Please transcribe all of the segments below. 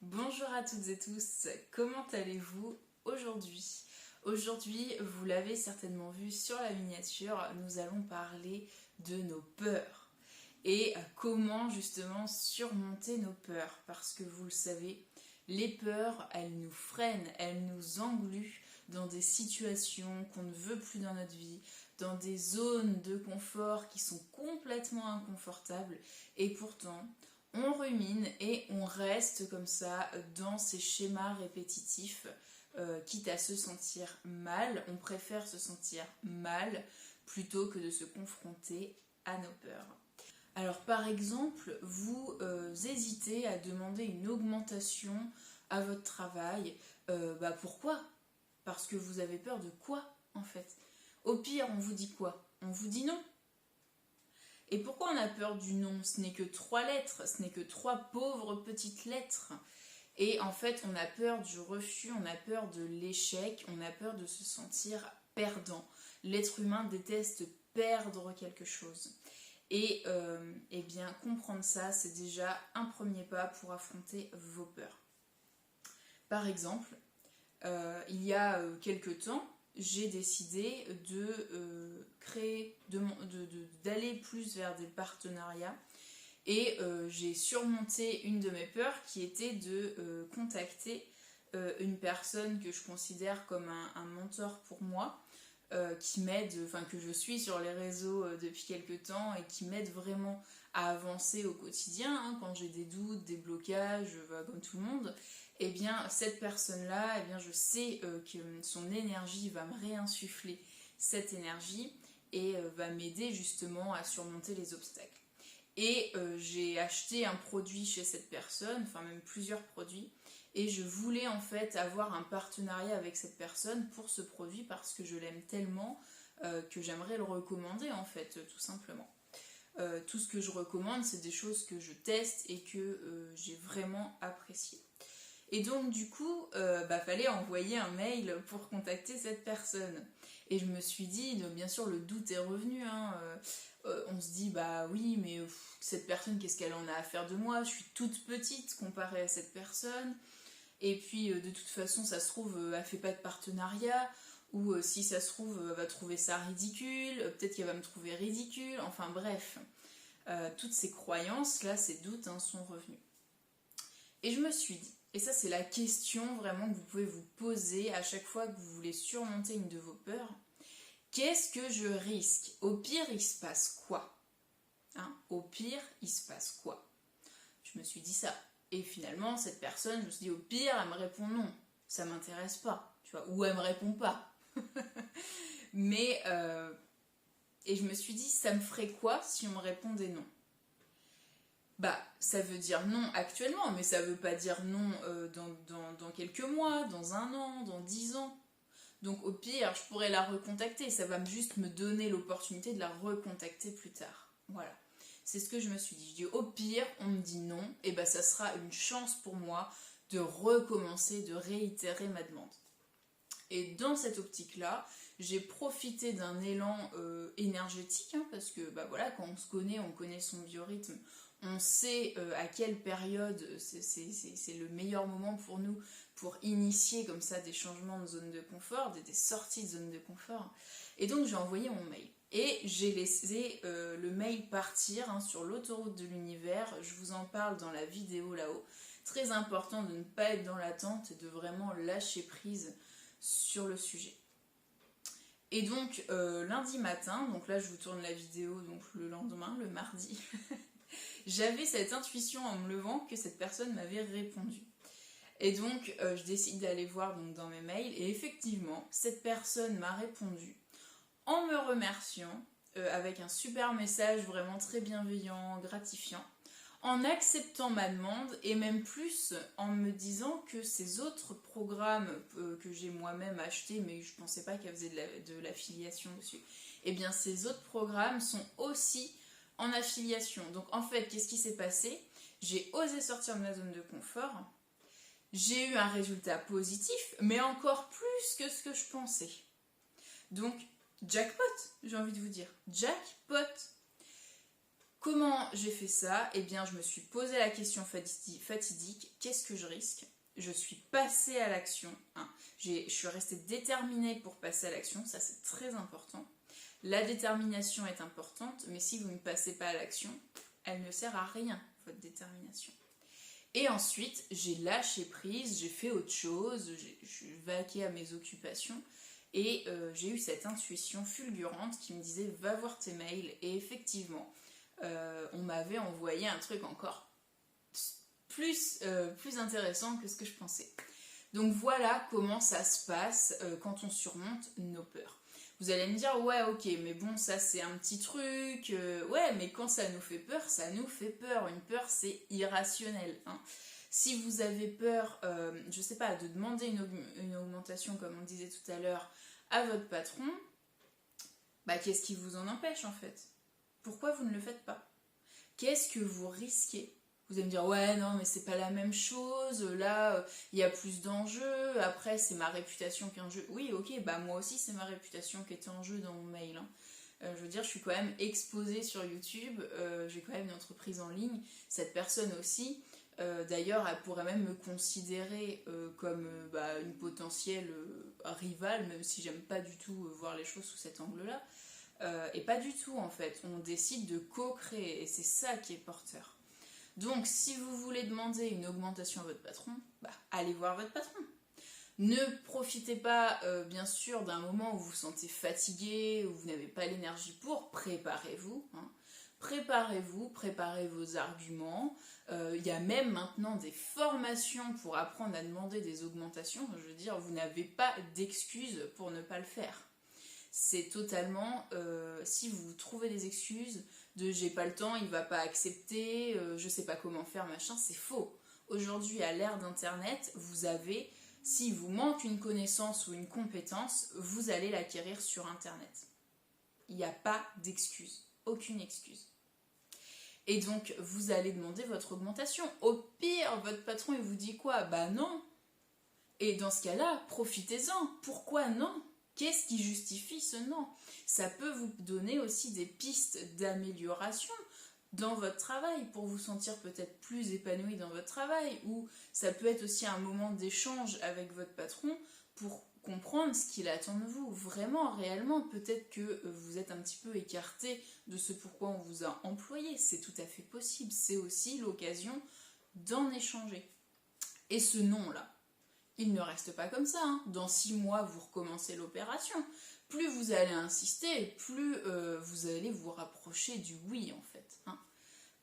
Bonjour à toutes et tous, comment allez-vous aujourd'hui? Aujourd'hui, vous l'avez certainement vu sur la miniature, nous allons parler de nos peurs et comment justement surmonter nos peurs. Parce que vous le savez, les peurs, elles nous freinent, elles nous engluent dans des situations qu'on ne veut plus dans notre vie, dans des zones de confort qui sont complètement inconfortables et pourtant on rumine et on reste comme ça dans ces schémas répétitifs, quitte à se sentir mal. On préfère se sentir mal plutôt que de se confronter à nos peurs. Alors par exemple, vous hésitez à demander une augmentation à votre travail. Pourquoi? Parce que vous avez peur de quoi en fait? Au pire, on vous dit quoi? On vous dit non. Et pourquoi on a peur du non? Ce n'est que 3 lettres, ce n'est que 3 pauvres petites lettres. Et en fait, on a peur du refus, on a peur de l'échec, on a peur de se sentir perdant. L'être humain déteste perdre quelque chose. Et bien, comprendre ça, c'est déjà un premier pas pour affronter vos peurs. Par exemple, il y a quelque temps, j'ai décidé de d'aller plus vers des partenariats et j'ai surmonté une de mes peurs qui était de contacter une personne que je considère comme un mentor pour moi, qui m'aide, enfin que je suis sur les réseaux depuis quelques temps et qui m'aide vraiment à avancer au quotidien, hein, quand j'ai des doutes, des blocages, comme tout le monde. Et bien cette personne-là, eh bien, je sais que son énergie va me réinsuffler cette énergie et va m'aider justement à surmonter les obstacles. Et j'ai acheté un produit chez cette personne, enfin même plusieurs produits, et je voulais en fait avoir un partenariat avec cette personne pour ce produit parce que je l'aime tellement que j'aimerais le recommander en fait, tout simplement. Tout ce que je recommande, c'est des choses que je teste et que j'ai vraiment appréciées. Et donc du coup, fallait envoyer un mail pour contacter cette personne. Et je me suis dit, bien sûr le doute est revenu, hein, on se dit bah oui mais cette personne qu'est-ce qu'elle en a à faire de moi, je suis toute petite comparée à cette personne. Et puis de toute façon ça se trouve elle fait pas de partenariat, ou si ça se trouve elle va trouver ça ridicule, peut-être qu'elle va me trouver ridicule, enfin bref. Toutes ces croyances là, ces doutes hein, sont revenus. Et je me suis dit, et ça c'est la question vraiment que vous pouvez vous poser à chaque fois que vous voulez surmonter une de vos peurs, qu'est-ce que je risque? Au pire il se passe quoi, hein? Au pire il se passe quoi? Je me suis dit ça. Et finalement, cette personne, je me suis dit, au pire, elle me répond non. Ça m'intéresse pas, tu vois. Ou elle me répond pas. Mais, et je me suis dit, ça me ferait quoi si on me répondait non? Ça veut dire non actuellement, mais ça veut pas dire non dans quelques mois, dans 1 an, dans 10 ans. Donc au pire, je pourrais la recontacter. Ça va juste me donner l'opportunité de la recontacter plus tard. Voilà. C'est ce que je me suis dit. Je dis au pire, on me dit non, et ça sera une chance pour moi de recommencer, de réitérer ma demande. Et dans cette optique-là, j'ai profité d'un élan énergétique, hein, parce que quand on connaît son biorhythme, on sait à quelle période c'est le meilleur moment pour nous pour initier comme ça des changements de zone de confort, des sorties de zone de confort. Et donc j'ai envoyé mon mail. Et j'ai laissé le mail partir hein, sur l'autoroute de l'univers. Je vous en parle dans la vidéo là-haut. Très important de ne pas être dans l'attente et de vraiment lâcher prise sur le sujet. Et donc lundi matin, donc là je vous tourne la vidéo donc le lendemain, le mardi, j'avais cette intuition en me levant que cette personne m'avait répondu. Et donc je décide d'aller voir donc, dans mes mails, et effectivement cette personne m'a répondu en me remerciant, avec un super message vraiment très bienveillant, gratifiant, en acceptant ma demande et même plus en me disant que ces autres programmes que j'ai moi-même achetés, mais je ne pensais pas qu'elle faisait de l'affiliation dessus, et bien ces autres programmes sont aussi en affiliation. Donc en fait, qu'est-ce qui s'est passé? J'ai osé sortir de ma zone de confort, j'ai eu un résultat positif, mais encore plus que ce que je pensais. Donc jackpot, j'ai envie de vous dire. Jackpot. Comment j'ai fait ça? Eh bien, je me suis posé la question fatidique, qu'est-ce que je risque? Je suis passée à l'action, hein. Je suis restée déterminée pour passer à l'action, ça c'est très important. La détermination est importante, mais si vous ne passez pas à l'action, elle ne sert à rien, votre détermination. Et ensuite, j'ai lâché prise, j'ai fait autre chose, je suis vaquée à mes occupations, et j'ai eu cette intuition fulgurante qui me disait va voir tes mails, et effectivement, on m'avait envoyé un truc encore plus intéressant que ce que je pensais. Donc voilà comment ça se passe quand on surmonte nos peurs. Vous allez me dire, ouais, ok, mais bon, ça c'est un petit truc. Ouais, mais quand ça nous fait peur, ça nous fait peur. Une peur, c'est irrationnel, hein. Si vous avez peur, je sais pas, de demander une augmentation, comme on disait tout à l'heure, à votre patron, bah qu'est-ce qui vous en empêche en fait? Pourquoi vous ne le faites pas? Qu'est-ce que vous risquez? Vous allez me dire, ouais, non, mais c'est pas la même chose, là, il y a plus d'enjeux, après, c'est ma réputation qui est en jeu. Oui, ok, bah moi aussi, c'est ma réputation qui était en jeu dans mon mail, hein. Je veux dire, je suis quand même exposée sur YouTube, j'ai quand même une entreprise en ligne, cette personne aussi, d'ailleurs, elle pourrait même me considérer comme une potentielle rivale, même si j'aime pas du tout voir les choses sous cet angle-là. Et pas du tout, en fait, on décide de co-créer, et c'est ça qui est porteur. Donc, si vous voulez demander une augmentation à votre patron, allez voir votre patron. Ne profitez pas, bien sûr, d'un moment où vous vous sentez fatigué, où vous n'avez pas l'énergie pour. Préparez-vous, hein. Préparez vos arguments. Il y a même maintenant des formations pour apprendre à demander des augmentations. Je veux dire, vous n'avez pas d'excuses pour ne pas le faire. C'est totalement, si vous trouvez des excuses de j'ai pas le temps, il va pas accepter, je sais pas comment faire, machin, c'est faux. Aujourd'hui, à l'ère d'internet, vous avez, s'il vous manque une connaissance ou une compétence, vous allez l'acquérir sur internet. Il n'y a pas d'excuse, aucune excuse. Et donc, vous allez demander votre augmentation. Au pire, votre patron, il vous dit quoi? Bah non. Et dans ce cas-là, profitez-en. Pourquoi non? Qu'est-ce qui justifie ce non? Ça peut vous donner aussi des pistes d'amélioration dans votre travail pour vous sentir peut-être plus épanoui dans votre travail, ou ça peut être aussi un moment d'échange avec votre patron pour comprendre ce qu'il attend de vous. Vraiment, réellement, peut-être que vous êtes un petit peu écarté de ce pourquoi on vous a employé. C'est tout à fait possible. C'est aussi l'occasion d'en échanger. Et ce non-là, il ne reste pas comme ça, hein. Dans 6 mois, vous recommencez l'opération. Plus vous allez insister, plus vous allez vous rapprocher du oui, en fait, hein.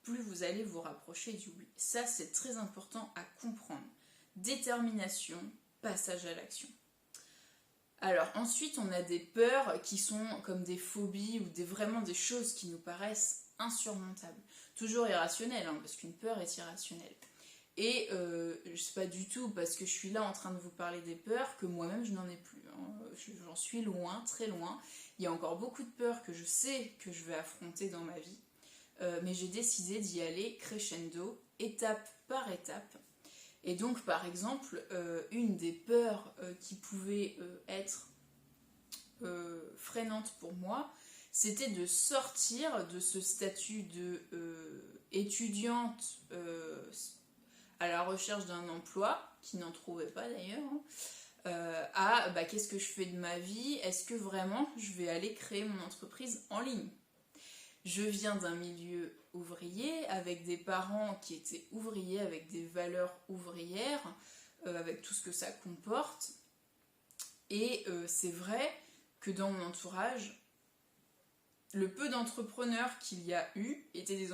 Plus vous allez vous rapprocher du oui. Ça, c'est très important à comprendre. Détermination, passage à l'action. Alors, ensuite, on a des peurs qui sont comme des phobies ou vraiment des choses qui nous paraissent insurmontables. Toujours irrationnelles, hein, parce qu'une peur est irrationnelle. Et c'est pas du tout parce que je suis là en train de vous parler des peurs que moi-même je n'en ai plus, hein. J'en suis loin, très loin. Il y a encore beaucoup de peurs que je sais que je vais affronter dans ma vie. Mais j'ai décidé d'y aller crescendo, étape par étape. Et donc, par exemple, une des peurs qui pouvait être freinante pour moi, c'était de sortir de ce statut de étudiante à la recherche d'un emploi, qui n'en trouvait pas d'ailleurs, hein, à qu'est-ce que je fais de ma vie, est-ce que vraiment je vais aller créer mon entreprise en ligne? Je viens d'un milieu ouvrier, avec des parents qui étaient ouvriers, avec des valeurs ouvrières, avec tout ce que ça comporte. Et c'est vrai que dans mon entourage, le peu d'entrepreneurs qu'il y a eu étaient des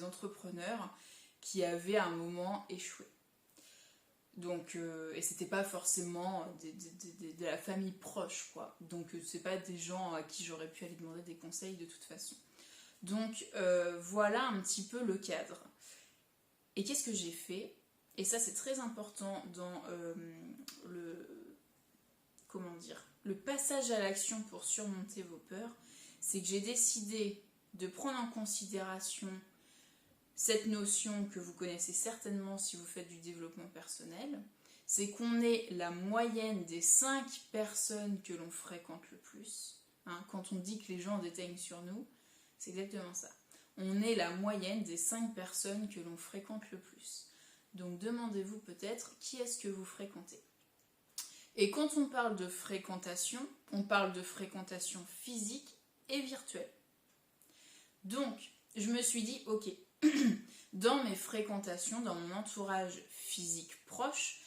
entrepreneurs qui avaient à un moment échoué. Donc, et c'était pas forcément de la famille proche, quoi. Donc c'est pas des gens à qui j'aurais pu aller demander des conseils de toute façon. Donc voilà un petit peu le cadre. Et qu'est-ce que j'ai fait? Et ça c'est très important dans le passage à l'action pour surmonter vos peurs, c'est que j'ai décidé de prendre en considération cette notion que vous connaissez certainement si vous faites du développement personnel, c'est qu'on est la moyenne des 5 personnes que l'on fréquente le plus. Hein, quand on dit que les gens déteignent sur nous, c'est exactement ça. on est la moyenne des 5 personnes que l'on fréquente le plus. Donc demandez-vous peut-être qui est-ce que vous fréquentez. Et quand on parle de fréquentation, on parle de fréquentation physique et virtuelle. Donc, je me suis dit, ok, dans mes fréquentations, dans mon entourage physique proche,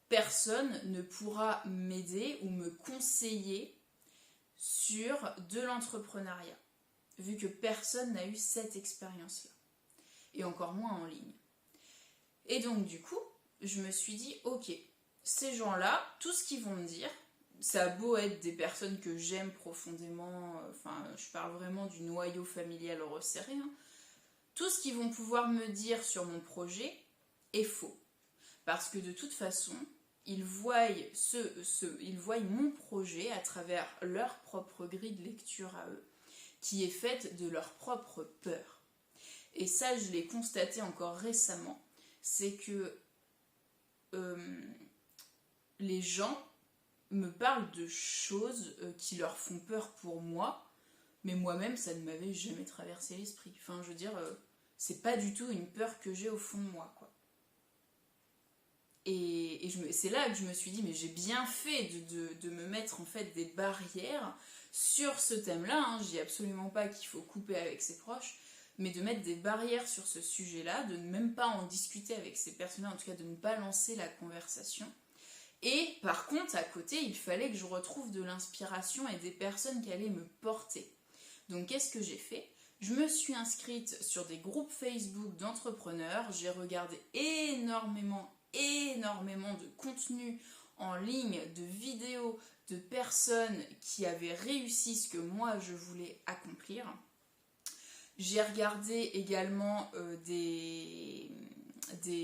personne ne pourra m'aider ou me conseiller sur de l'entrepreneuriat, vu que personne n'a eu cette expérience-là, et encore moins en ligne. Et donc du coup, je me suis dit, ok, ces gens-là, tout ce qu'ils vont me dire, ça a beau être des personnes que j'aime profondément, je parle vraiment du noyau familial resserré, hein, tout ce qu'ils vont pouvoir me dire sur mon projet est faux. Parce que de toute façon, ils voient mon projet à travers leur propre grille de lecture à eux, qui est faite de leur propre peur. Et ça, je l'ai constaté encore récemment, c'est que les gens me parlent de choses qui leur font peur pour moi, mais moi-même, ça ne m'avait jamais traversé l'esprit. Enfin, je veux dire, c'est pas du tout une peur que j'ai au fond de moi, quoi. Et c'est là que je me suis dit, mais j'ai bien fait de me mettre en fait des barrières sur ce thème-là. Hein. Je dis absolument pas qu'il faut couper avec ses proches, mais de mettre des barrières sur ce sujet-là, de ne même pas en discuter avec ces personnes-là, en tout cas de ne pas lancer la conversation. Et par contre, à côté, il fallait que je retrouve de l'inspiration et des personnes qui allaient me porter. Donc qu'est-ce que j'ai fait ? Je me suis inscrite sur des groupes Facebook d'entrepreneurs, j'ai regardé énormément de contenu en ligne, de vidéos, de personnes qui avaient réussi ce que moi je voulais accomplir. J'ai regardé également des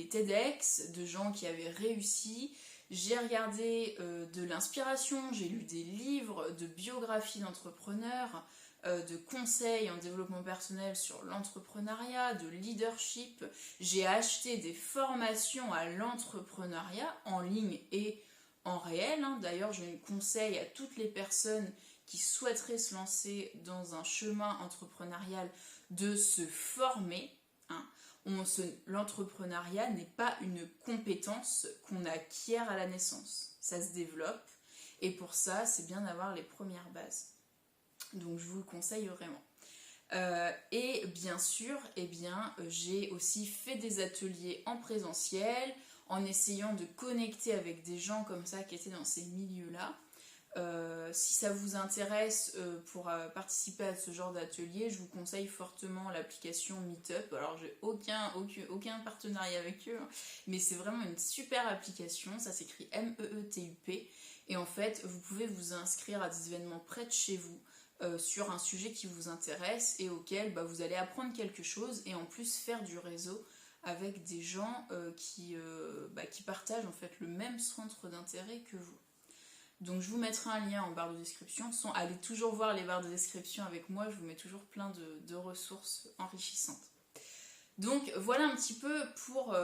TEDx de gens qui avaient réussi. J'ai regardé de l'inspiration, j'ai lu des livres de biographies d'entrepreneurs, de conseils en développement personnel sur l'entrepreneuriat, de leadership. J'ai acheté des formations à l'entrepreneuriat en ligne et en réel. D'ailleurs, je conseille à toutes les personnes qui souhaiteraient se lancer dans un chemin entrepreneurial de se former. L'entrepreneuriat n'est pas une compétence qu'on acquiert à la naissance. Ça se développe et pour ça, c'est bien d'avoir les premières bases. Donc je vous le conseille vraiment. Et bien sûr, j'ai aussi fait des ateliers en présentiel, en essayant de connecter avec des gens comme ça qui étaient dans ces milieux-là. Si ça vous intéresse pour participer à ce genre d'atelier, je vous conseille fortement l'application Meetup. Alors j'ai aucun partenariat avec eux, hein, mais c'est vraiment une super application, ça s'écrit MEETUP. Et en fait, vous pouvez vous inscrire à des événements près de chez vous, sur un sujet qui vous intéresse et auquel vous allez apprendre quelque chose et en plus faire du réseau avec des gens qui partagent en fait le même centre d'intérêt que vous. Donc je vous mettrai un lien en barre de description. Allez toujours voir les barres de description avec moi, je vous mets toujours plein de ressources enrichissantes. Donc voilà un petit peu pour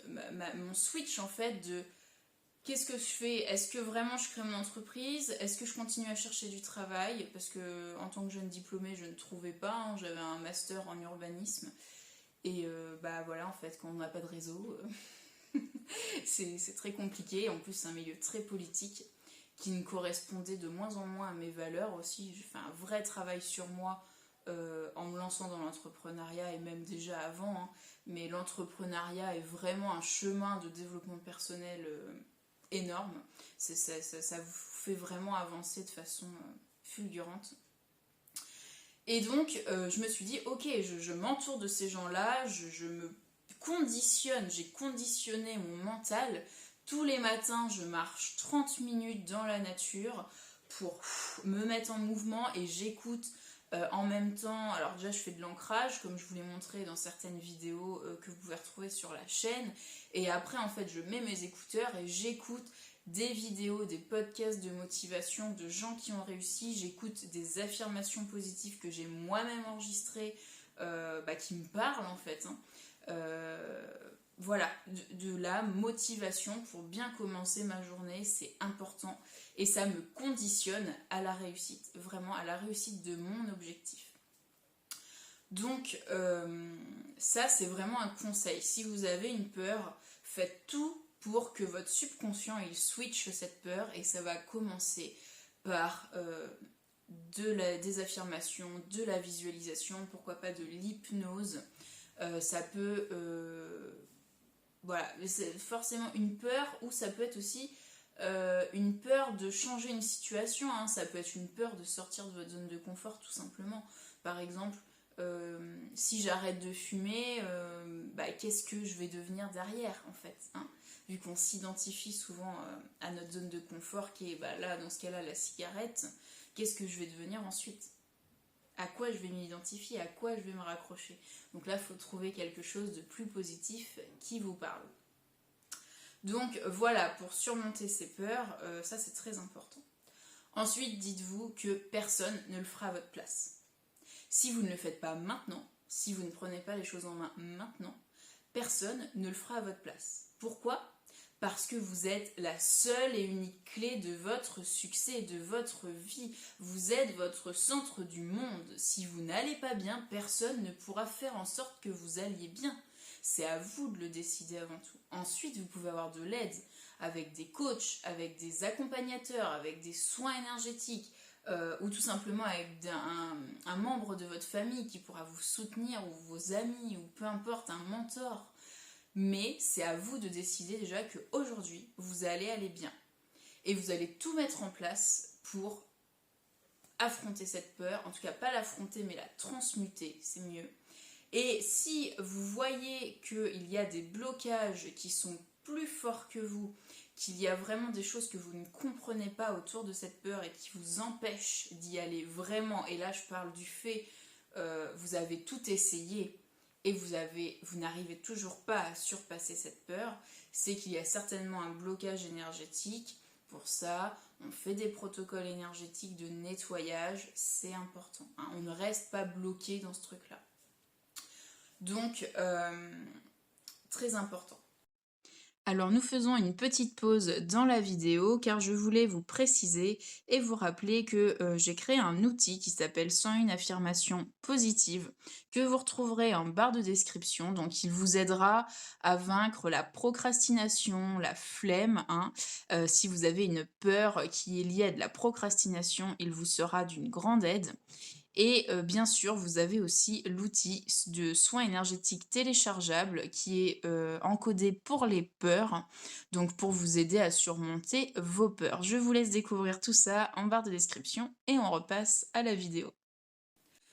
mon switch en fait de qu'est-ce que je fais ? Est-ce que vraiment je crée mon entreprise ? Est-ce que je continue à chercher du travail ? Parce que en tant que jeune diplômée, je ne trouvais pas. Hein. J'avais un master en urbanisme. Et voilà, en fait, quand on n'a pas de réseau, c'est très compliqué. En plus, c'est un milieu très politique qui ne correspondait de moins en moins à mes valeurs aussi. J'ai fait un vrai travail sur moi en me lançant dans l'entrepreneuriat et même déjà avant. Hein. Mais l'entrepreneuriat est vraiment un chemin de développement personnel énorme. Ça vous fait vraiment avancer de façon fulgurante. Et donc, je me suis dit, ok, je m'entoure de ces gens-là, je me conditionne, j'ai conditionné mon mental. Tous les matins, je marche 30 minutes dans la nature pour me mettre en mouvement et j'écoute en même temps. Alors déjà, je fais de l'ancrage, comme je vous l'ai montré dans certaines vidéos que vous pouvez retrouver sur la chaîne. Et après, en fait, je mets mes écouteurs et j'écoute des vidéos, des podcasts de motivation de gens qui ont réussi. J'écoute des affirmations positives que j'ai moi-même enregistrées, qui me parlent en fait. Voilà, de la motivation pour bien commencer ma journée, c'est important. Et ça me conditionne à la réussite, vraiment à la réussite de mon objectif. Donc ça c'est vraiment un conseil. Si vous avez une peur, faites tout pour que votre subconscient il switch cette peur, et ça va commencer par des affirmations, de la visualisation, pourquoi pas de l'hypnose. Ça peut... voilà, c'est forcément une peur, ou ça peut être aussi une peur de changer une situation, hein. Ça peut être une peur de sortir de votre zone de confort tout simplement. Par exemple, si j'arrête de fumer, qu'est-ce que je vais devenir derrière en fait, hein, vu qu'on s'identifie souvent à notre zone de confort qui est là dans ce cas-là la cigarette. Qu'est-ce que je vais devenir ensuite? À quoi je vais m'identifier? À quoi je vais me raccrocher? Donc là, il faut trouver quelque chose de plus positif qui vous parle. Donc voilà, pour surmonter ces peurs, ça c'est très important. Ensuite, dites-vous que personne ne le fera à votre place. Si vous ne le faites pas maintenant, si vous ne prenez pas les choses en main maintenant, personne ne le fera à votre place. Pourquoi ? Parce que vous êtes la seule et unique clé de votre succès, de votre vie. Vous êtes votre centre du monde. Si vous n'allez pas bien, personne ne pourra faire en sorte que vous alliez bien. C'est à vous de le décider avant tout. Ensuite, vous pouvez avoir de l'aide avec des coachs, avec des accompagnateurs, avec des soins énergétiques, ou tout simplement avec un membre de votre famille qui pourra vous soutenir, ou vos amis, ou peu importe, un mentor. Mais c'est à vous de décider déjà qu'aujourd'hui, vous allez aller bien. Et vous allez tout mettre en place pour affronter cette peur. En tout cas, pas l'affronter, mais la transmuter, c'est mieux. Et si vous voyez qu'il y a des blocages qui sont plus forts que vous, qu'il y a vraiment des choses que vous ne comprenez pas autour de cette peur et qui vous empêchent d'y aller vraiment, et là je parle du fait, vous avez tout essayé, et vous n'arrivez toujours pas à surpasser cette peur, c'est qu'il y a certainement un blocage énergétique. Pour ça, on fait des protocoles énergétiques de nettoyage, c'est important, hein. On ne reste pas bloqué dans ce truc-là. Donc, très important. Alors nous faisons une petite pause dans la vidéo car je voulais vous préciser et vous rappeler que j'ai créé un outil qui s'appelle 101 affirmations positives que vous retrouverez en barre de description. Donc il vous aidera à vaincre la procrastination, la flemme, hein. Si vous avez une peur qui est liée à de la procrastination, il vous sera d'une grande aide. Et bien sûr, vous avez aussi l'outil de soins énergétiques téléchargeable qui est encodé pour les peurs, donc pour vous aider à surmonter vos peurs. Je vous laisse découvrir tout ça en barre de description et on repasse à la vidéo.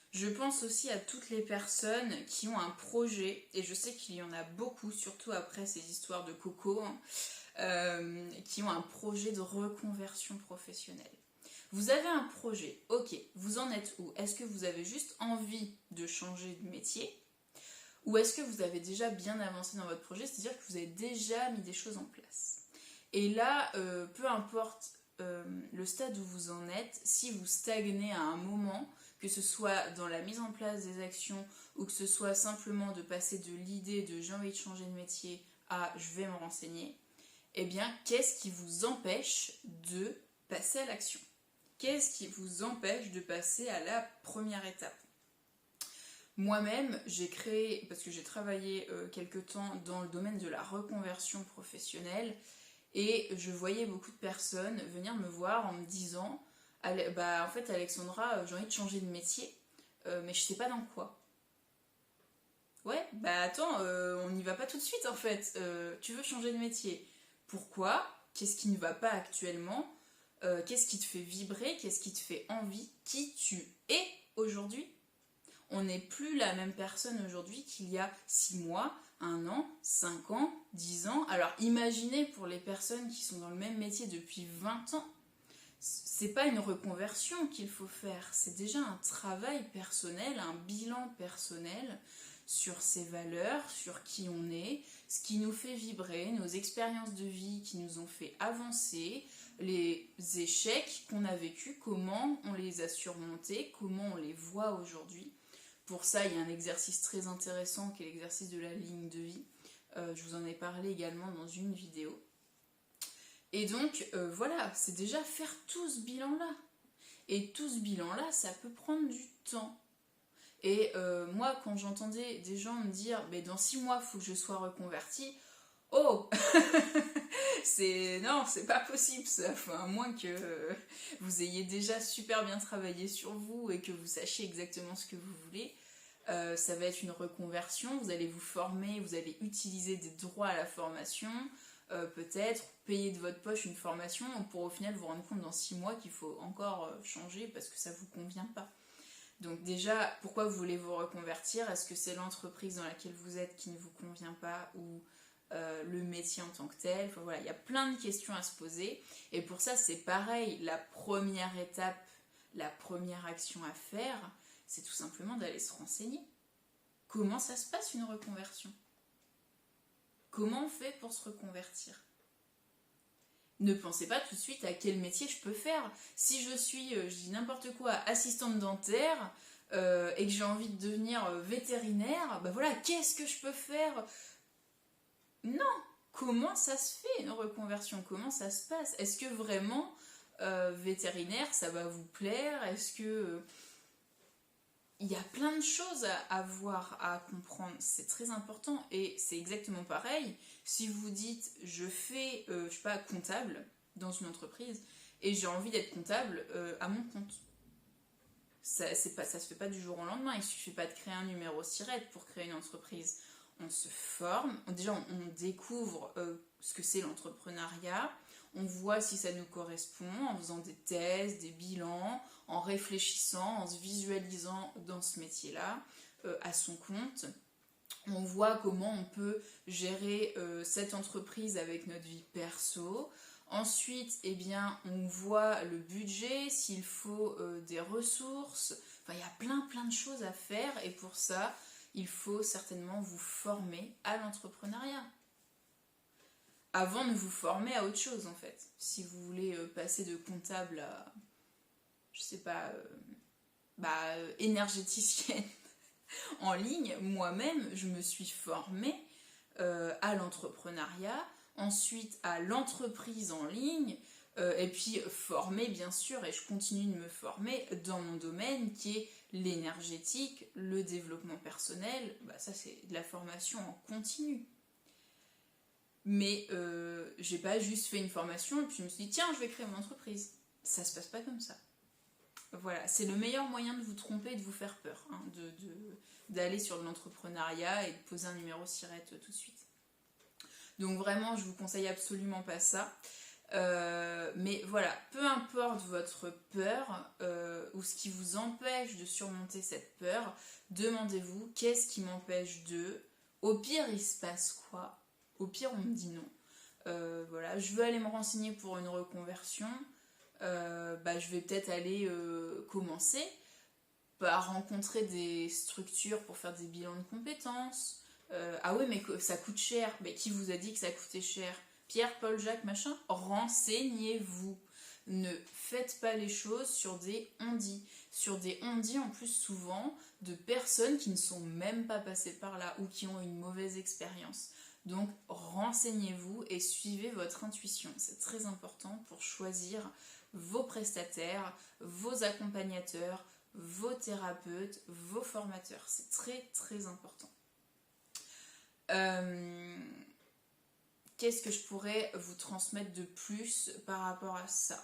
Je pense aussi à toutes les personnes qui ont un projet, et je sais qu'il y en a beaucoup, surtout après ces histoires de coco, hein, qui ont un projet de reconversion professionnelle. Vous avez un projet, ok, vous en êtes où? Est-ce que vous avez juste envie de changer de métier? Ou est-ce que vous avez déjà bien avancé dans votre projet, c'est-à-dire que vous avez déjà mis des choses en place? Et là, peu importe le stade où vous en êtes, si vous stagnez à un moment, que ce soit dans la mise en place des actions ou que ce soit simplement de passer de l'idée de j'ai envie de changer de métier à je vais me renseigner, eh bien, qu'est-ce qui vous empêche de passer à l'action? Qu'est-ce qui vous empêche de passer à la première étape? Moi-même, j'ai créé, parce que j'ai travaillé quelque temps dans le domaine de la reconversion professionnelle, et je voyais beaucoup de personnes venir me voir en me disant en fait Alexandra, j'ai envie de changer de métier, mais je sais pas dans quoi. Ouais, attends, on n'y va pas tout de suite en fait. Tu veux changer de métier. Pourquoi? Qu'est-ce qui ne va pas actuellement? Qu'est-ce qui te fait vibrer? Qu'est-ce qui te fait envie? Qui tu es aujourd'hui? On n'est plus la même personne aujourd'hui qu'il y a 6 mois, 1 an, 5 ans, 10 ans. Alors imaginez pour les personnes qui sont dans le même métier depuis 20 ans, c'est pas une reconversion qu'il faut faire, c'est déjà un travail personnel, un bilan personnel sur ses valeurs, sur qui on est, ce qui nous fait vibrer, nos expériences de vie qui nous ont fait avancer, les échecs qu'on a vécus, comment on les a surmontés, comment on les voit aujourd'hui. Pour ça, il y a un exercice très intéressant qui est l'exercice de la ligne de vie. Je vous en ai parlé également dans une vidéo. Et donc, voilà, c'est déjà faire tout ce bilan-là. Et tout ce bilan-là, ça peut prendre du temps. Et moi, quand j'entendais des gens me dire « dans 6 mois, il faut que je sois reconvertie », oh non, c'est pas possible ça. Enfin, à moins que vous ayez déjà super bien travaillé sur vous et que vous sachiez exactement ce que vous voulez. Ça va être une reconversion, vous allez vous former, vous allez utiliser des droits à la formation, peut-être payer de votre poche une formation pour au final vous rendre compte dans 6 mois qu'il faut encore changer parce que ça vous convient pas. Donc déjà, pourquoi vous voulez vous reconvertir? Est-ce que c'est l'entreprise dans laquelle vous êtes qui ne vous convient pas ou le métier en tant que tel? Enfin voilà, il y a plein de questions à se poser. Et pour ça, c'est pareil, la première étape, la première action à faire, c'est tout simplement d'aller se renseigner. Comment ça se passe une reconversion? Comment on fait pour se reconvertir? Ne pensez pas tout de suite à quel métier je peux faire. Si je suis, je dis n'importe quoi, assistante dentaire et que j'ai envie de devenir vétérinaire, voilà, qu'est-ce que je peux faire? Non. Comment ça se fait une reconversion? Comment ça se passe? Est-ce que vraiment vétérinaire, ça va vous plaire? Est-ce que... il y a plein de choses à voir, à comprendre, c'est très important et c'est exactement pareil. Si vous dites je fais, je sais pas, comptable dans une entreprise et j'ai envie d'être comptable à mon compte. Ça se fait pas du jour au lendemain, il suffit pas de créer un numéro SIRET pour créer une entreprise. On se forme, déjà on découvre ce que c'est l'entrepreneuriat, on voit si ça nous correspond en faisant des tests, des bilans, en réfléchissant, en se visualisant dans ce métier-là, à son compte. On voit comment on peut gérer cette entreprise avec notre vie perso. Ensuite, on voit le budget, s'il faut des ressources. Enfin, il y a plein de choses à faire et pour ça, il faut certainement vous former à l'entrepreneuriat. Avant de vous former à autre chose en fait. Si vous voulez passer de comptable à, je sais pas, énergéticienne en ligne, moi-même je me suis formée à l'entrepreneuriat, ensuite à l'entreprise en ligne, et puis formée bien sûr, et je continue de me former dans mon domaine qui est l'énergétique, le développement personnel, ça c'est de la formation en continu. Mais j'ai pas juste fait une formation et puis je me suis dit tiens je vais créer mon entreprise. Ça se passe pas comme ça. Voilà, c'est le meilleur moyen de vous tromper et de vous faire peur, hein, d'aller sur l'entrepreneuriat et de poser un numéro SIRET tout de suite. Donc vraiment je vous conseille absolument pas ça. Mais voilà, peu importe votre peur ou ce qui vous empêche de surmonter cette peur, demandez-vous qu'est-ce qui m'empêche de... Au pire il se passe quoi? Au pire, on me dit non. Voilà, je veux aller me renseigner pour une reconversion. Je vais peut-être aller commencer par rencontrer des structures pour faire des bilans de compétences. Ah oui, mais ça coûte cher. Mais qui vous a dit que ça coûtait cher? Pierre, Paul, Jacques, machin? Renseignez-vous. Ne faites pas les choses sur des on-dit. Sur des on-dit en plus souvent de personnes qui ne sont même pas passées par là ou qui ont une mauvaise expérience. Donc renseignez-vous et suivez votre intuition. C'est très important pour choisir vos prestataires, vos accompagnateurs, vos thérapeutes, vos formateurs. C'est très très important. Qu'est-ce que je pourrais vous transmettre de plus par rapport à ça?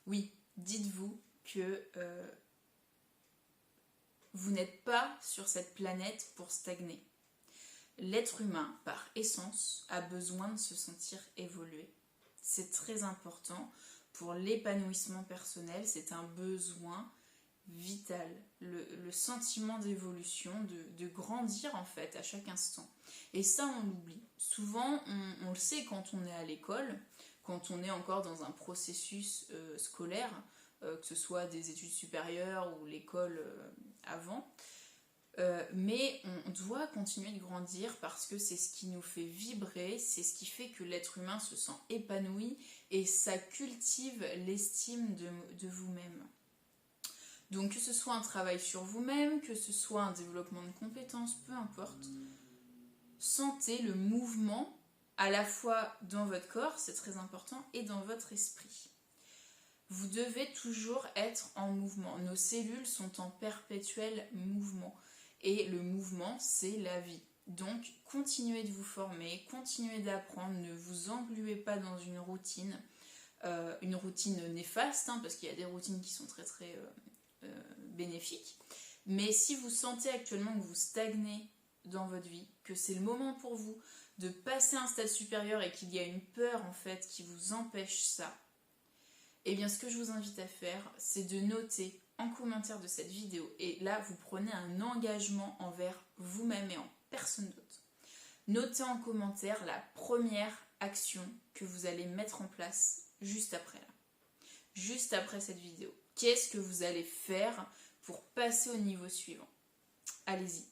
Oui, dites-vous que vous n'êtes pas sur cette planète pour stagner. L'être humain, par essence, a besoin de se sentir évoluer. C'est très important pour l'épanouissement personnel, c'est un besoin vital. Le sentiment d'évolution, de grandir en fait à chaque instant. Et ça, on l'oublie. Souvent, on le sait quand on est à l'école, quand on est encore dans un processus scolaire, que ce soit des études supérieures ou l'école avant. Mais on doit continuer de grandir parce que c'est ce qui nous fait vibrer, c'est ce qui fait que l'être humain se sent épanoui et ça cultive l'estime de vous-même. Donc que ce soit un travail sur vous-même, que ce soit un développement de compétences, peu importe, sentez le mouvement à la fois dans votre corps, c'est très important, et dans votre esprit. Vous devez toujours être en mouvement. Nos cellules sont en perpétuel mouvement. Et le mouvement, c'est la vie. Donc, continuez de vous former, continuez d'apprendre, ne vous engluez pas dans une routine néfaste, hein, parce qu'il y a des routines qui sont très très bénéfiques. Mais si vous sentez actuellement que vous stagnez dans votre vie, que c'est le moment pour vous de passer à un stade supérieur et qu'il y a une peur en fait qui vous empêche ça, eh bien ce que je vous invite à faire, c'est de noter en commentaire de cette vidéo, et là vous prenez un engagement envers vous-même et en personne d'autre. Notez en commentaire la première action que vous allez mettre en place juste après cette vidéo. Qu'est-ce que vous allez faire pour passer au niveau suivant? Allez-y.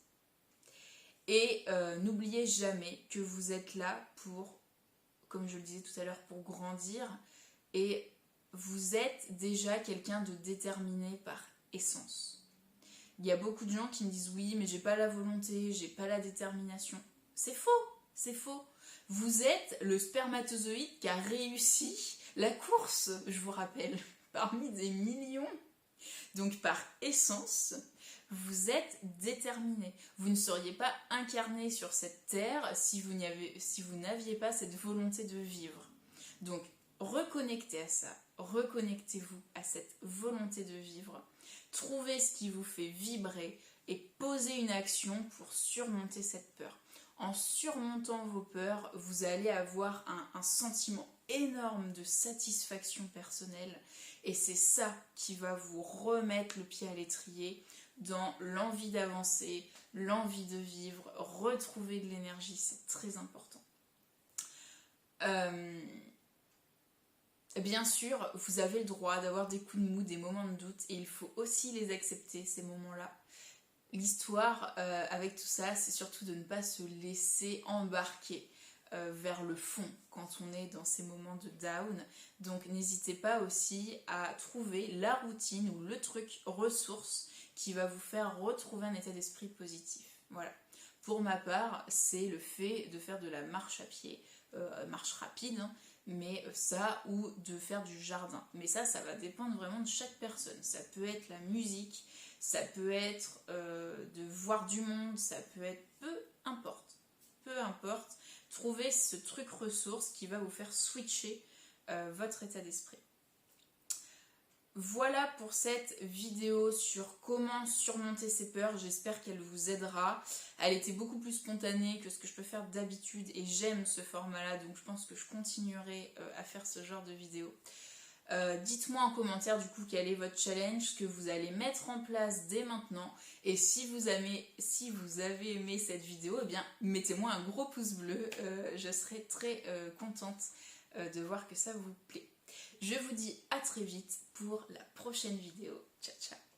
Et n'oubliez jamais que vous êtes là pour, comme je le disais tout à l'heure, pour grandir, et vous êtes déjà quelqu'un de déterminé par essence. Il y a beaucoup de gens qui me disent oui, mais j'ai pas la volonté, j'ai pas la détermination. C'est faux, c'est faux. Vous êtes le spermatozoïde qui a réussi la course, je vous rappelle, parmi des millions. Donc par essence, vous êtes déterminé. Vous ne seriez pas incarné sur cette terre si vous n'aviez pas cette volonté de vivre. Donc reconnectez à ça, reconnectez-vous à cette volonté de vivre. Trouvez ce qui vous fait vibrer et posez une action pour surmonter cette peur. En surmontant vos peurs, vous allez avoir un sentiment énorme de satisfaction personnelle, et c'est ça qui va vous remettre le pied à l'étrier dans l'envie d'avancer, l'envie de vivre, retrouver de l'énergie, c'est très important. Bien sûr, vous avez le droit d'avoir des coups de mou, des moments de doute, et il faut aussi les accepter, ces moments-là. L'histoire avec tout ça, c'est surtout de ne pas se laisser embarquer vers le fond quand on est dans ces moments de down. Donc n'hésitez pas aussi à trouver la routine ou le truc ressource qui va vous faire retrouver un état d'esprit positif. Voilà. Pour ma part, c'est le fait de faire de la marche à pied, marche rapide, hein, mais ça, ou de faire du jardin. Mais ça va dépendre vraiment de chaque personne. Ça peut être la musique, ça peut être de voir du monde, ça peut être peu importe. Trouvez ce truc ressource qui va vous faire switcher votre état d'esprit. Voilà pour cette vidéo sur comment surmonter ses peurs. J'espère qu'elle vous aidera. Elle était beaucoup plus spontanée que ce que je peux faire d'habitude et j'aime ce format-là, donc je pense que je continuerai à faire ce genre de vidéo. Dites-moi en commentaire du coup quel est votre challenge, ce que vous allez mettre en place dès maintenant, et si vous avez aimé cette vidéo, eh bien mettez-moi un gros pouce bleu, je serai très contente de voir que ça vous plaît. Je vous dis à très vite pour la prochaine vidéo. Ciao ciao.